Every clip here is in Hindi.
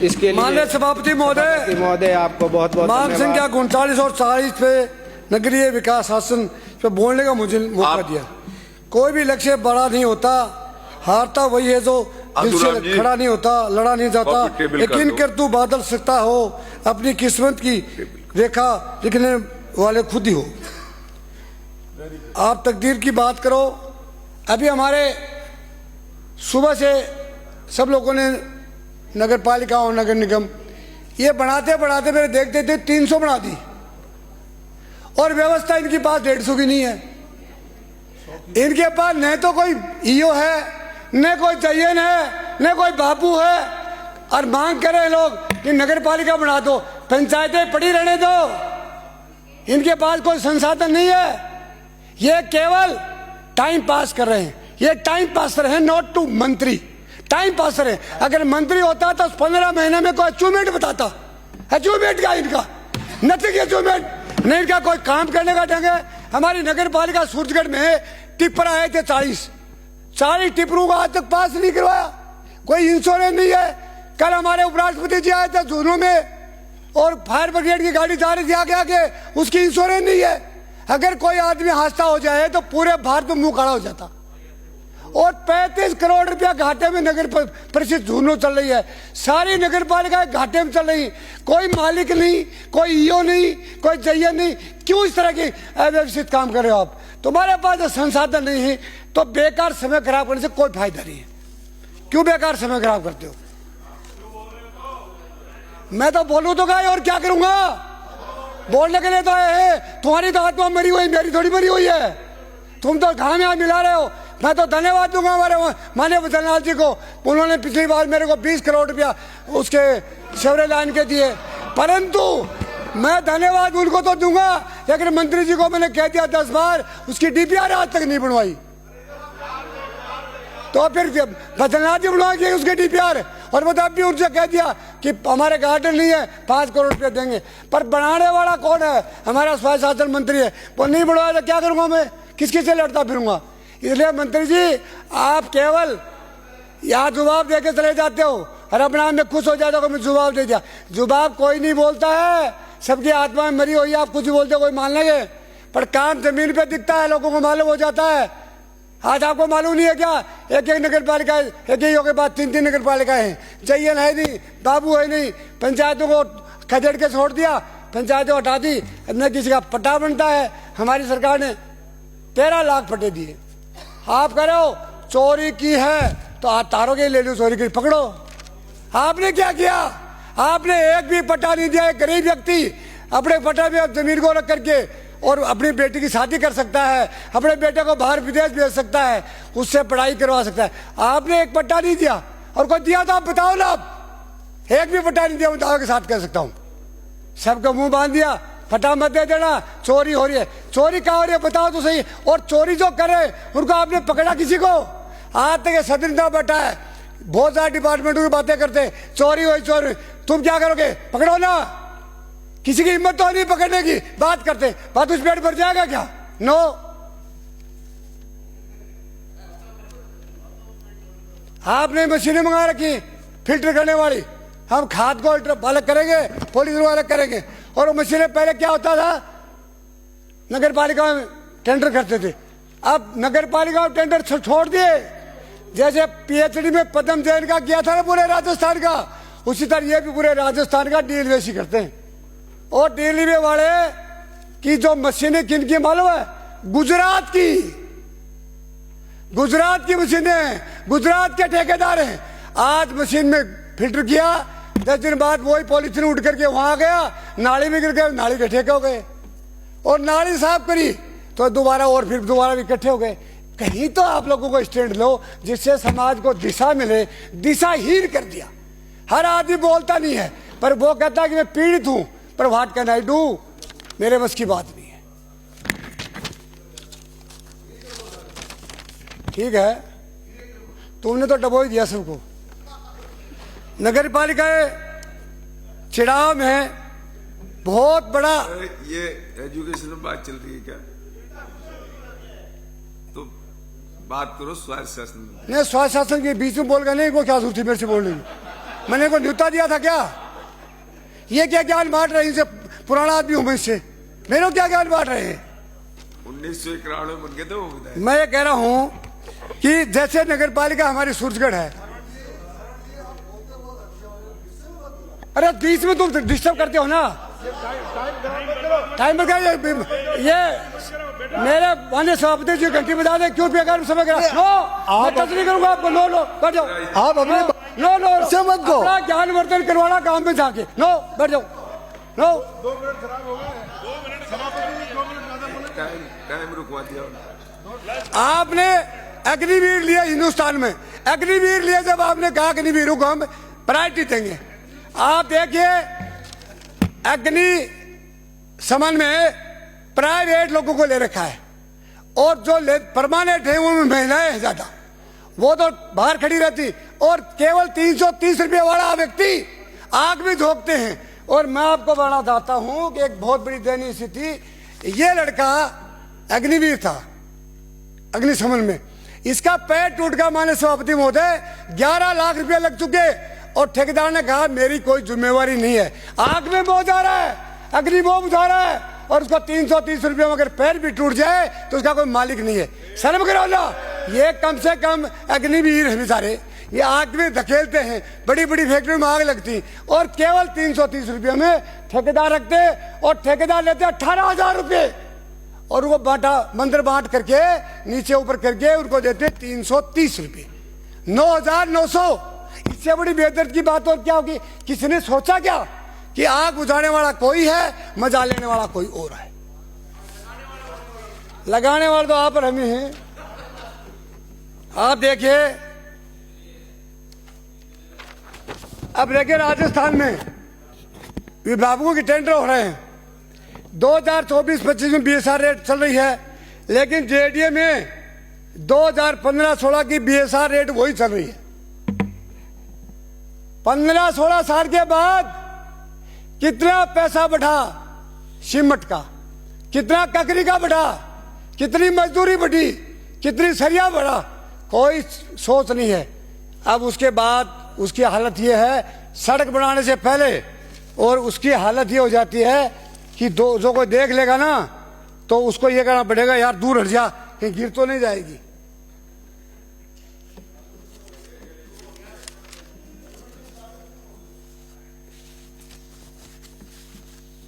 इसके लिए माननीय सभापति महोदय आपको बहुत बहुत मांग संख्या 39 और 40 पे नगरीय विकास शासन पे बोलने का मुझे मौका दिया। कोई भी लक्ष्य बड़ा नहीं होता, हारता वही है जो दिल से खड़ा नहीं होता, लड़ा नहीं जाता। यकीन कर तू बादल सकता हो, अपनी किस्मत की रेखा लिखने वाले खुद ही हो। आप तकदीर की बात करो। अभी हमारे सुबह से सब लोगों ने नगर पालिका और नगर निगम ये बनाते बढ़ाते मेरे देखते थे 300 बना दी, और व्यवस्था इनके पास 150 की नहीं है। इनके पास न तो कोई ईओ है, न कोई चयन है, न कोई बापू है, और मांग करे लोग कि नगर पालिका बना दो, पंचायतें पड़ी रहने दो। इनके पास कोई संसाधन नहीं है, ये केवल टाइम पास कर रहे हैं। ये टाइम पास कर रहे हैं, नॉट टू मंत्री, टाइम पास कर रहे हैं। अगर मंत्री होता तो 15 महीने में कोई अचीवमेंट बताता। अचीवमेंट का इनका नथिंग अचीवमेंट, नहीं इनका कोई काम करने का ढंग है। हमारी नगर पालिका सूरजगढ़ में टिप्पर आए थे 40 टिप्परों को आज तक पास नहीं करवाया। कोई इंश्योरेंस नहीं है। कल हमारे उपराष्ट्रपति जी आए थे झुंझुनू में, और फायर ब्रिगेड की गाड़ी जा रही थी आगे आगे, उसकी इंश्योरेंस नहीं है। अगर कोई आदमी हादसा हो जाए तो पूरे भारत में मुंह खड़ा हो जाता। और 35 करोड़ रुपया घाटे में नगर परिषद झुंझुनू चल रही है। सारी नगर पालिका घाटे में चल रही, कोई मालिक नहीं, कोई ईओ नहीं, कोई जयन नहीं। क्यों इस तरह की अव्यवस्थित काम कर रहे हो आप? तुम्हारे पास संसाधन नहीं है तो बेकार समय खराब करने से कोई फायदा नहीं है। क्यों बेकार समय खराब करते हो? मैं तो बोलूं तो क्या और क्या करूंगा? बोलने के लिए तो आए हैं। तुम्हारी तो आत्मा मरी हुई, मेरी थोड़ी मरी हुई है। तुम तो घाम यहाँ मिला रहे हो। मैं तो धन्यवाद दूंगा हमारे माननीय वचनलाल जी को, उन्होंने पिछली बार मेरे को 20 करोड़ रुपया उसके सेवरेज लाइन के दिए, परंतु मैं धन्यवाद उनको तो दूंगा, लेकिन मंत्री जी को मैंने कह दिया 10 बार, उसकी डीपीआर आज तक नहीं बनवाई। तो फिर वचनलाल जी बनवाएंगे उसके डीपीआर, और मैं तब भी उनसे कह दिया कि हमारे गार्डन नहीं है, 5 करोड़ रुपया देंगे। पर बनाने वाला कौन है? हमारा स्वास्थ्य शासन मंत्री है। वो नहीं बनवाया तो क्या करूंगा मैं? किसके से लड़ता फिरूंगा? इसलिए मंत्री जी आप केवल यहाँ जवाब दे के चले जाते हो, और अपने आप में खुश हो जाते हो कि मैं जवाब दे दिया। जवाब कोई नहीं बोलता है, सबकी आत्मा में मरी हुई है। आप कुछ बोलते हो कोई मान लेंगे, पर काम जमीन पे दिखता है, लोगों को मालूम हो जाता है। आज आपको मालूम नहीं है क्या? एक नगर पालिका, एक ही के बाद 3 नगर पालिका है, चयन है नहीं, बाबू है नहीं, पंचायतों को खदेड़ के छोड़ दिया, पंचायतें हटा दी, न किसी का पट्टा बनता है। हमारी सरकार ने 13 लाख पट्टे दिए। आप करो चोरी की है तो आप तारोगे, ले लो, चोरी की पकड़ो। आपने क्या किया? आपने एक भी पट्टा नहीं दिया। एक गरीब व्यक्ति अपने पट्टा में जमीन को रख करके और अपनी बेटी की शादी कर सकता है, अपने बेटे को बाहर विदेश भेज सकता है, उससे पढ़ाई करवा सकता है। आपने एक पट्टा नहीं दिया, और कोई दिया तो आप बताओ ना। आप एक भी पट्टा नहीं दिया, मैं दावे के साथ कह सकता हूं। सबका मुंह बांध दिया, पट्टा मत दे देना, चोरी हो रही है। चोरी कहाँ हो रही है बताओ तो सही। और चोरी जो करे उनको आपने पकड़ा किसी को? आज तक सदनता बैठा है, बहुत सारे डिपार्टमेंटों की बातें करते हैं, चोरी हुई चोरी। तुम क्या करोगे? पकड़ो ना। किसी की हिम्मत तो नहीं पकड़ने की। बात करते, बात उस पेट भर जाएगा क्या? नो। आपने मशीनें मंगा रखी फिल्टर करने वाली, हम खाद को अलग करेंगे, पॉलीथीन अलग करेंगे। और वो मशीनें पहले क्या होता था, नगर पालिका में टेंडर करते थे, अब नगर पालिका में टेंडर छोड़ दिए। जैसे पीएचडी में पद्म जैन का किया था ना पूरे राजस्थान का, उसी तरह ये भी पूरे राजस्थान का डील वैसी करते हैं। और रेलवे वाले की जो मशीनें किनकी मालूम है? गुजरात की मशीनें, गुजरात के ठेकेदार हैं। आज मशीन में फिल्टर किया, 10 दिन बाद वही पॉलीथीन उठ करके वहां गया, नाली में गिर गए, नाली के ठेके हो गए। और नाली साफ करी तो दोबारा, और फिर दोबारा भी इकट्ठे हो गए। कहीं तो आप लोगों को स्टैंड लो जिससे समाज को दिशा मिले। दिशाहीन कर दिया। हर आदमी बोलता नहीं है, पर वो कहता है कि मैं पीड़ित हूं, पर व्हाट कैन आई डू, मेरे बस की बात नहीं है। ठीक है, तुमने तो डबो ही दिया सबको। नगर पालिका चिड़ाव में बहुत बड़ा ये एजुकेशन में बात चल रही है क्या? तो बात करो स्वास्थ्य शासन। नहीं, स्वास्थ्य शासन के बीच में बोल गए नहीं, वो क्या जरूरत थी मेरे से बोलने की? मैंने को न्योता दिया था क्या? ये क्या ज्ञान बांट रहे हैं? इनसे पुराना आदमी हूं मैं, इससे मेरे को क्या ज्ञान बांट रहे हैं? 1991 में बन गए थे वो विधायक। मैं ये कह रहा हूं कि जैसे नगर पालिका हमारी सूरजगढ़ है, अरे बीच में तुम डिस्टर्ब करते हो ना। टाइम पर क्या ये मेरे माननीय सभापति जी घंटी बजा दे, क्यों बेकार समय करा? नो, मैं टच नहीं करूंगा आपको। नो नो बैठ जाओ। आप अपने नो नो से मत दो। अपना ज्ञानवर्धन करवाना काम में जाके। नो बैठ जाओ। नो टाइम रुकवा दिया। आपने अग्निवीर लिया हिंदुस्तान में, अग्निवीर लिया जब आपने कहा अग्निवीरों को हम प्रायोरिटी देंगे। आप देखिए अग्नि समन में प्राइवेट लोगों को ले रखा है, और जो परमानेंट है वो महिलाएं हैं ज्यादा, वो तो बाहर खड़ी रहती, और केवल 330 रुपये वाला व्यक्ति आग में झोंकते हैं। और मैं आपको बताना चाहता हूं कि एक बहुत बड़ी दयनीय स्थिति, ये लड़का अग्निवीर था अग्निशमन में, इसका पैर टूट गया माननीय सभापति महोदय, 11 लाख रुपया लग चुके, और ठेकेदार ने कहा मेरी कोई जिम्मेवारी नहीं है। आग में वो जा रहा है, अग्नि वो बुझा रहा है, और उसका 330 रुपये में अगर पैर भी टूट जाए तो उसका कोई मालिक नहीं है। शर्म करो ना, ये कम से कम अग्निवीर है बेचारे, ये आग में धकेलते हैं, बड़ी बड़ी फैक्ट्री में आग लगती, और केवल 330 रुपये में ठेकेदार रखते, और ठेकेदार लेते 18,000 रुपये, और वो बांटा मंदिर बांट करके नीचे ऊपर करके उनको देते 330 रुपये, 9,900। इससे बड़ी बेदर्द की बात और क्या होगी? किसने सोचा क्या कि आग बुझाने वाला कोई है, मजा लेने वाला कोई और है? लगाने वाले तो आप और हम ही हैं। आप देखिए, अब देखिए राजस्थान में विभागों के टेंडर हो रहे हैं। 2024-25 में बीएसआर रेट चल रही है, लेकिन जेडीए में 2015-16 की बीएसआर रेट वही चल रही है। 15-16 साल के बाद कितना पैसा बढ़ा सीमेंट का, कितना ककरी का बढ़ा, कितनी मजदूरी बढ़ी, कितनी सरिया बढ़ा, कोई सोच नहीं है। अब उसके बाद उसकी हालत ये है, सड़क बनाने से पहले, और उसकी हालत ये हो जाती है कि जो कोई देख लेगा ना तो उसको ये कहना पड़ेगा यार दूर हट जा, कहीं गिर तो नहीं जाएगी।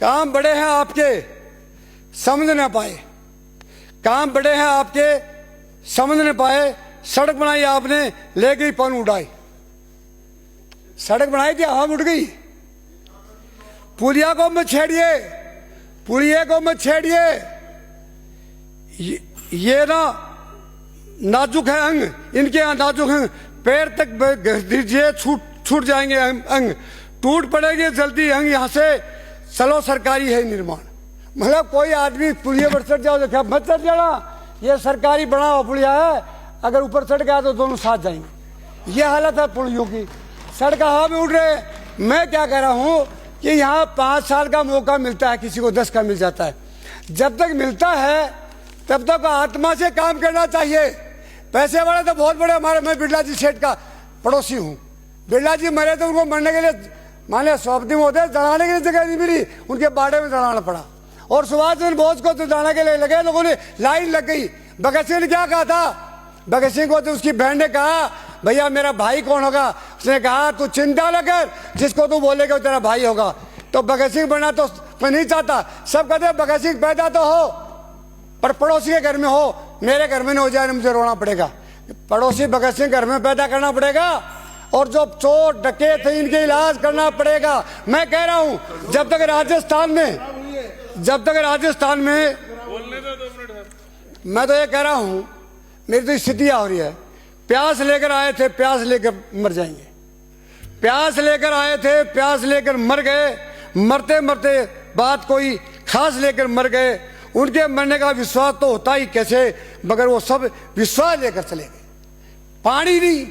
काम बड़े हैं आपके, समझ न पाए, काम बड़े हैं आपके, समझ न पाए। सड़क बनाई आपने, ले गई पन उड़ाई, सड़क बनाई थी हवा में उड़ गई। पुलिया को मत छेड़िए, पुलिया को मत छेड़िए, ये ना नाजुक है अंग, इनके यहाँ नाजुक हैं, पैर तक दीजिए छूट जाएंगे अंग, टूट पड़ेंगे जल्दी अंग। यहाँ से चलो सरकारी है निर्माण, मतलब कोई आदमी पुलिया पर चढ़ जाओ, देखा मत चढ़ जाना, ये सरकारी बना हुआ पुलिया है, अगर ऊपर चढ़ गया तो दोनों साथ जाएंगे। ये हालत है पुलियों की, सड़क हवा में उड़ रहे। मैं क्या कह रहा हूँ कि यहाँ 5 साल का मौका मिलता है, किसी को 10 का मिल जाता है। जब तक मिलता है तब तक आत्मा से काम करना चाहिए। पैसे वाले तो बहुत बड़े, हमारे, मैं बिरला जी सेठ का पड़ोसी हूँ, बिरला जी मरे तो उनको मरने के लिए माने सभापति महोदय जलाने के लिए जगह नहीं मिली, उनके बाड़े में जलाना पड़ा। और सुभाष चंद्र बोस को तो जलाने के लिए लगे, लोगों ने लाइन लग गई। भगत सिंह ने क्या कहा था? भगत सिंह को तो उसकी बहन ने कहा भैया मेरा भाई कौन होगा? उसने कहा तू चिंता न कर, जिसको तू बोलेगा वो तेरा भाई होगा। तो भगत सिंह बनना तो मैं नहीं चाहता, सब कहते भगत सिंह पैदा तो हो पर पड़ोसी के घर में हो, मेरे घर में नहीं हो जाए मुझे रोना पड़ेगा। पड़ोसी भगत सिंह घर में पैदा करना पड़ेगा, और जो चोर डकैत थे इनके इलाज करना पड़ेगा। मैं कह रहा हूं जब तक राजस्थान में मैं तो ये कह रहा हूं, मेरी तो स्थितियां हो रही है, प्यास लेकर आए थे, प्यास लेकर मर जाएंगे, प्यास लेकर आए थे, प्यास लेकर मर गए, मरते मरते बात कोई खास लेकर मर गए। उनके मरने का विश्वास तो होता ही कैसे, मगर वो सब विश्वास लेकर चले गए। पानी नहीं,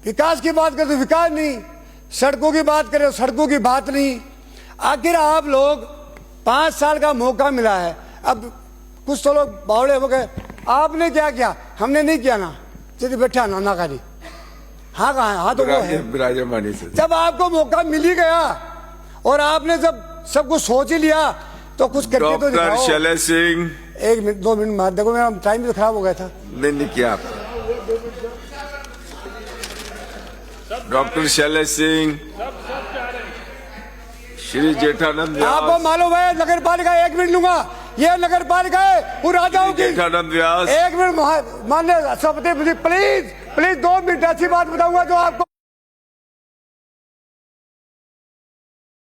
विकास की बात करें तो विकास नहीं, सड़कों की बात करें तो सड़कों की बात नहीं। आखिर आप लोग 5 साल का मौका मिला है, अब कुछ तो लोग बावड़े हो गए, आपने क्या किया? हमने नहीं किया ना, चलिए बैठा नाना का नहीं, हाँ कहाँ है? हाँ तो वो है। विराजमानी से जब आपको मौका मिल ही गया और आपने जब सब कुछ सोच ही लिया तो कुछ करके तो डॉक्टर दिखाओ। शैलेश सिंह। 1 मिनट 2 मिनट मार, देखो मेरा टाइम तो खराब हो गया था। नहीं किया आप। डॉक्टर शैलेश सिंह, श्री जेठानंद आपको व्यास, मालूम है नगर पालिका, 1 मिनट लूंगा, ये नगर पालिका है वो राजाओं की। जेठानंद व्यास। 1 मिनट मान्य सभापति, प्लीज प्लीज 2 मिनट ऐसी बात बताऊंगा जो आपको